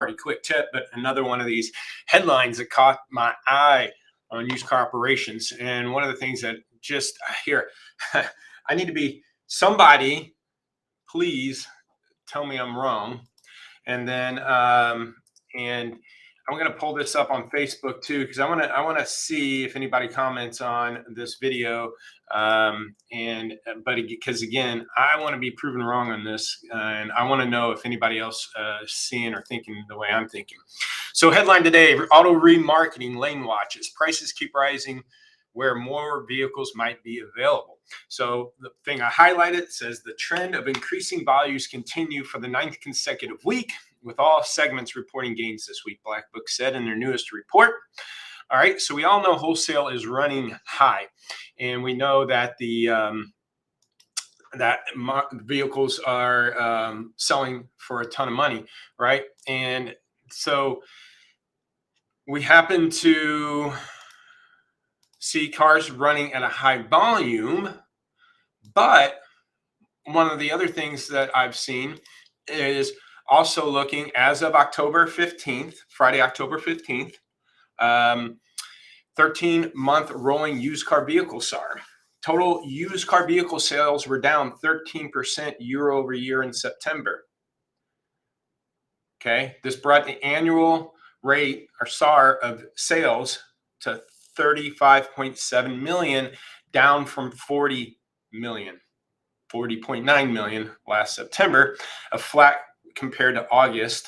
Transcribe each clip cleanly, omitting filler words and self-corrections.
pretty quick tip, but another one of these headlines that caught my eye on used car operations. And one of the things that just here, I need to be somebody, please tell me I'm wrong. And then, and I'm going to pull this up on Facebook too, because I want to see if anybody comments on this video. Because again, I want to be proven wrong on this, and I want to know if anybody else is seeing or thinking the way I'm thinking. So headline today, auto remarketing lane watches. Prices keep rising where more vehicles might be available. So the thing I highlighted says the trend of increasing values continue for the 9th consecutive week, with all segments reporting gains this week, Black Book said in their newest report. All right, so we all know wholesale is running high, and we know that the vehicles are selling for a ton of money, right? And so we happen to see cars running at a high volume, but one of the other things that I've seen is also looking as of October 15th, Friday, October 15th, 13-month rolling used car vehicle SAR. Total used car vehicle sales were down 13% year over year in September. Okay, this brought the annual rate or SAR of sales to 35.7 million, down from 40 million, 40.9 million last September, a flat compared to August,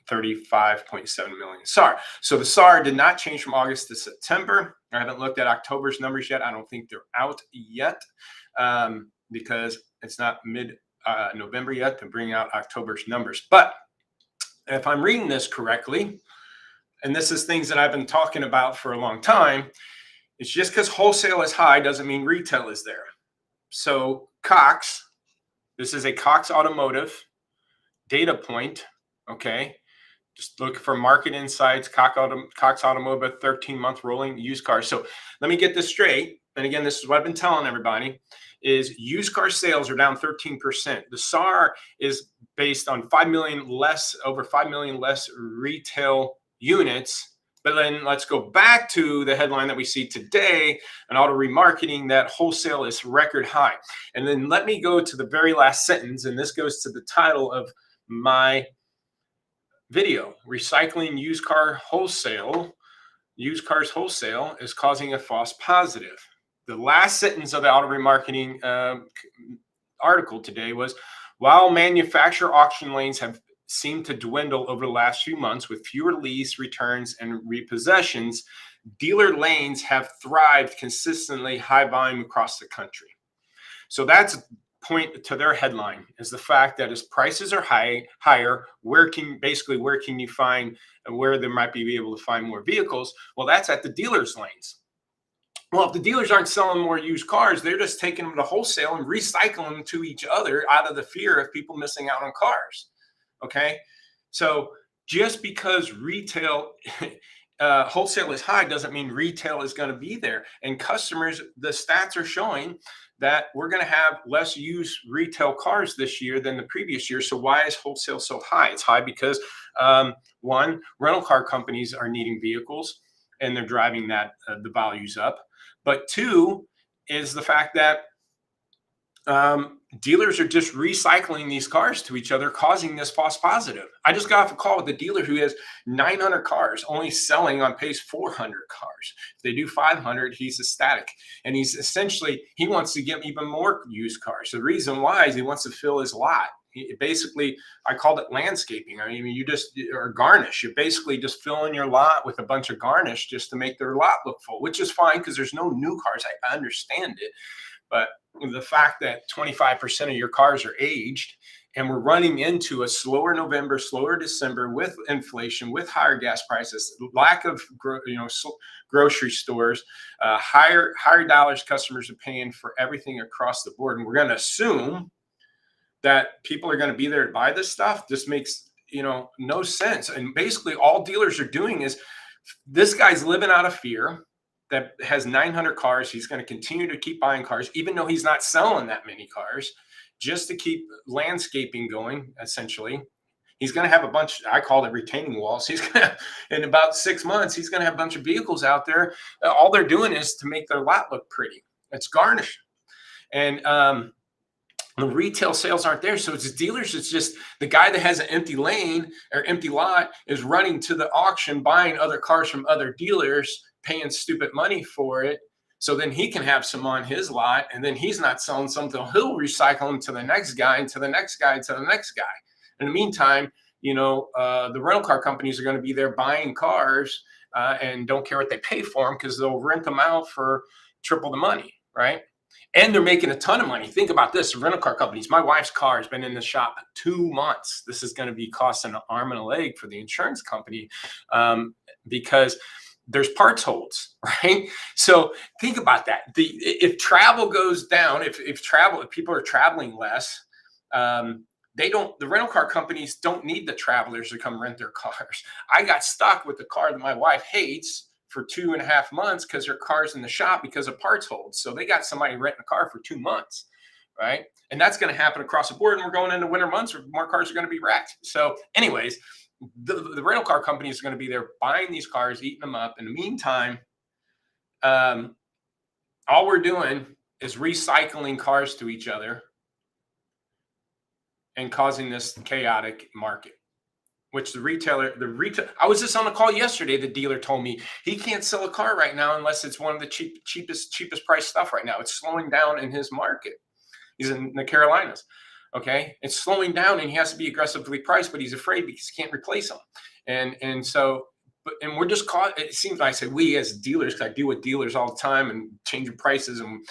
35.7 million SAR. So the SAR did not change from August to September. I haven't looked at October's numbers yet. I don't think they're out yet because it's not mid-November yet to bring out October's numbers. But if I'm reading this correctly, and this is things that I've been talking about for a long time, it's just because wholesale is high doesn't mean retail is there. So Cox, this is a Cox Automotive data point, okay? Just look for market insights, Cox Automotive 13-month rolling used cars. So let me get this straight. And again, this is what I've been telling everybody, is used car sales are down 13%. The SAR is based on 5 million less, over 5 million less retail units. But then let's go back to the headline that we see today, an auto remarketing, that wholesale is record high. And then let me go to the very last sentence, and this goes to the title of my video. Recycling used cars wholesale is causing a false positive. The last sentence of the auto remarketing article today was, while manufacturer auction lanes have seemed to dwindle over the last few months with fewer lease returns and repossessions, dealer lanes have thrived consistently high volume across the country. So that's point to their headline, is the fact that as prices are higher, where can you find where there might be able to find more vehicles? Well, that's at the dealers' lanes. Well, if the dealers aren't selling more used cars, they're just taking them to wholesale and recycling them to each other out of the fear of people missing out on cars. Okay, so just because retail wholesale is high doesn't mean retail is going to be there. And customers, the stats are showing that we're going to have less used retail cars this year than the previous year. So why is wholesale so high? It's high because one, rental car companies are needing vehicles and they're driving that the values up. But two is the fact that dealers are just recycling these cars to each other, causing this false positive. I just got off a call with a dealer who has 900 cars, only selling on pace 400 cars. If they do 500, he's ecstatic. And he wants to get even more used cars. The reason why is he wants to fill his lot. Basically, I called it landscaping. I mean, or garnish. You're basically just filling your lot with a bunch of garnish just to make their lot look full, which is fine because there's no new cars. I understand it. But the fact that 25% of your cars are aged, and we're running into a slower November, slower December with inflation, with higher gas prices, lack of grocery stores, higher dollars customers are paying for everything across the board, and we're going to assume that people are going to be there to buy this stuff. This makes no sense. And basically, all dealers are doing is, this guy's living out of fear. That has 900 cars. He's going to continue to keep buying cars, even though he's not selling that many cars, just to keep landscaping going, essentially. He's going to have a bunch, I call it retaining walls. He's going to, in about 6 months, he's going to have a bunch of vehicles out there. All they're doing is to make their lot look pretty. It's garnish. And the retail sales aren't there. So it's dealers. It's just the guy that has an empty lane or empty lot is running to the auction, buying other cars from other dealers, paying stupid money for it. So then he can have some on his lot, and then he's not selling something. He'll recycle them to the next guy and to the next guy and to the next guy. In the meantime, the rental car companies are going to be there buying cars and don't care what they pay for them because they'll rent them out for triple the money, right? And they're making a ton of money. Think about this, rental car companies. My wife's car has been in the shop 2 months. This is going to be costing an arm and a leg for the insurance company because there's parts holds, right? So think about that. If travel goes down, if people are traveling less, the rental car companies don't need the travelers to come rent their cars. I got stuck with the car that my wife hates for 2.5 months because her car's in the shop because of parts holds. So they got somebody renting a car for 2 months, right? And that's going to happen across the board. And we're going into winter months where more cars are going to be wrecked. So anyways, the rental car companies are going to be there buying these cars, eating them up. In the meantime, all we're doing is recycling cars to each other and causing this chaotic market, which I was just on a call yesterday. The dealer told me he can't sell a car right now unless it's one of the cheapest price stuff right now. It's slowing down in his market. He's in the Carolinas. Okay. It's slowing down and he has to be aggressively priced, but he's afraid because he can't replace them. And we're just caught. It seems like I say we as dealers, because I deal with dealers all the time and changing prices, and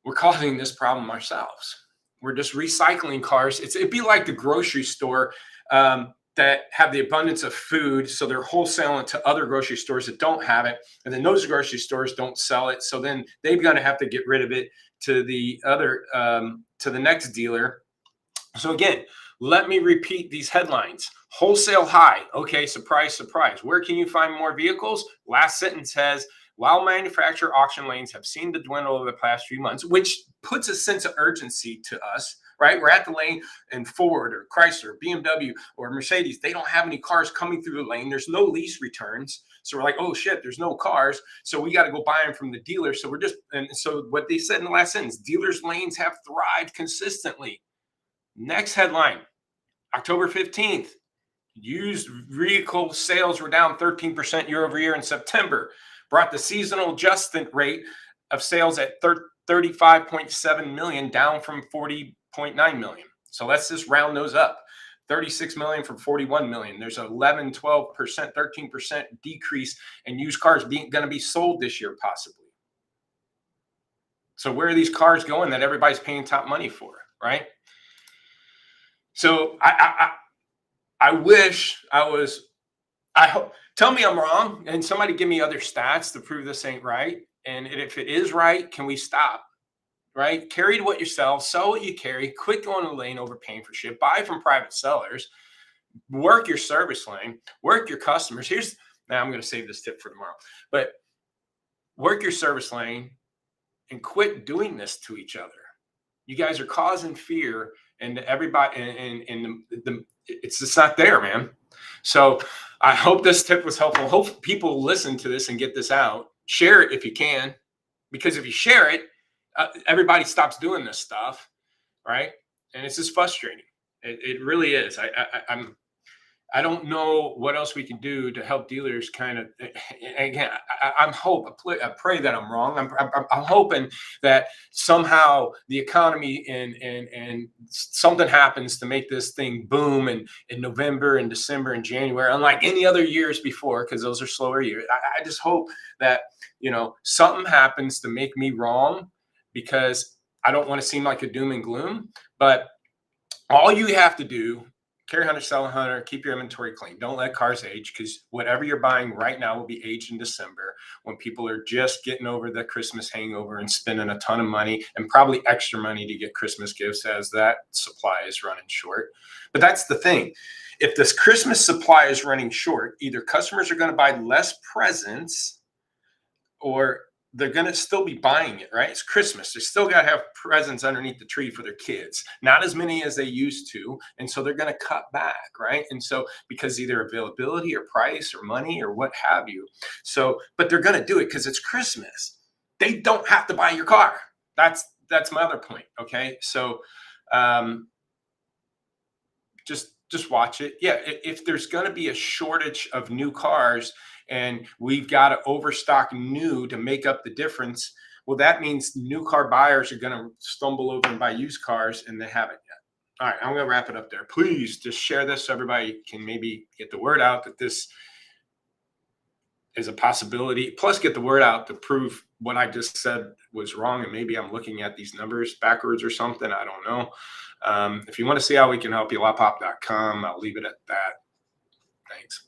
we're causing this problem ourselves. We're just recycling cars. It'd be like the grocery store that have the abundance of food, so they're wholesaling to other grocery stores that don't have it, and then those grocery stores don't sell it, so then they're going to have to get rid of it to the other to the next dealer. So again, let me repeat these headlines. Wholesale high. Okay, surprise, surprise. Where can you find more vehicles? Last sentence says, while manufacturer auction lanes have seen to dwindle over the past few months, which puts a sense of urgency to us, right? We're at the lane, and Ford or Chrysler, BMW or Mercedes, they don't have any cars coming through the lane. There's no lease returns. So we're like, oh shit, there's no cars. So we got to go buy them from the dealer. So so what they said in the last sentence, dealers' lanes have thrived consistently. Next headline, October 15th, used vehicle sales were down 13% year over year in September, brought the seasonal adjustment rate of sales at 35.7 million, down from 40.9 million. So let's just round those up. 36 million from 41 million. There's 11, 12%, 13% decrease in used cars going to be sold this year, possibly. So where are these cars going that everybody's paying top money for, right? So I wish I was. I hope. Tell me I'm wrong, and somebody give me other stats to prove this ain't right. And if it is right, can we stop? Right? Carry what you sell what you carry. Quit going to the lane overpaying for shit. Buy from private sellers. Work your service lane. Work your customers. Now I'm going to save this tip for tomorrow. But work your service lane and quit doing this to each other. You guys are causing fear, and everybody, and it's just not there, man. So I hope this tip was helpful. Hope people listen to this and get this out. Share it if you can, because if you share it, everybody stops doing this stuff, right? And it's just frustrating. It really is. I don't know what else we can do to help dealers kind of. Again, I pray that I'm wrong. I'm hoping that somehow the economy and something happens to make this thing boom in November and December and January, unlike any other years before, because those are slower years. I just hope that something happens to make me wrong, because I don't want to seem like a doom and gloom. But all you have to do. Carry 100, sell 100, keep your inventory clean. Don't let cars age, because whatever you're buying right now will be aged in December, when people are just getting over the Christmas hangover and spending a ton of money and probably extra money to get Christmas gifts as that supply is running short. But that's the thing. If this Christmas supply is running short, either customers are going to buy less presents, or they're going to still be buying it, right? It's Christmas. They still got to have presents underneath the tree for their kids, not as many as they used to. And so they're going to cut back, right? And so because either availability or price or money or what have you. So, but they're going to do it because it's Christmas. They don't have to buy your car. That's my other point. Okay. So, um, just watch it. Yeah, if there's going to be a shortage of new cars and we've got to overstock new to make up the difference, well, that means new car buyers are going to stumble over and buy used cars, and they haven't yet. All right, I'm going to wrap it up there. Please just share this so everybody can maybe get the word out that this is a possibility. Plus, get the word out to prove what I just said was wrong, and maybe I'm looking at these numbers backwards or something. I don't know. If you want to see how we can help you, lotpop.com. I'll leave it at that. Thanks.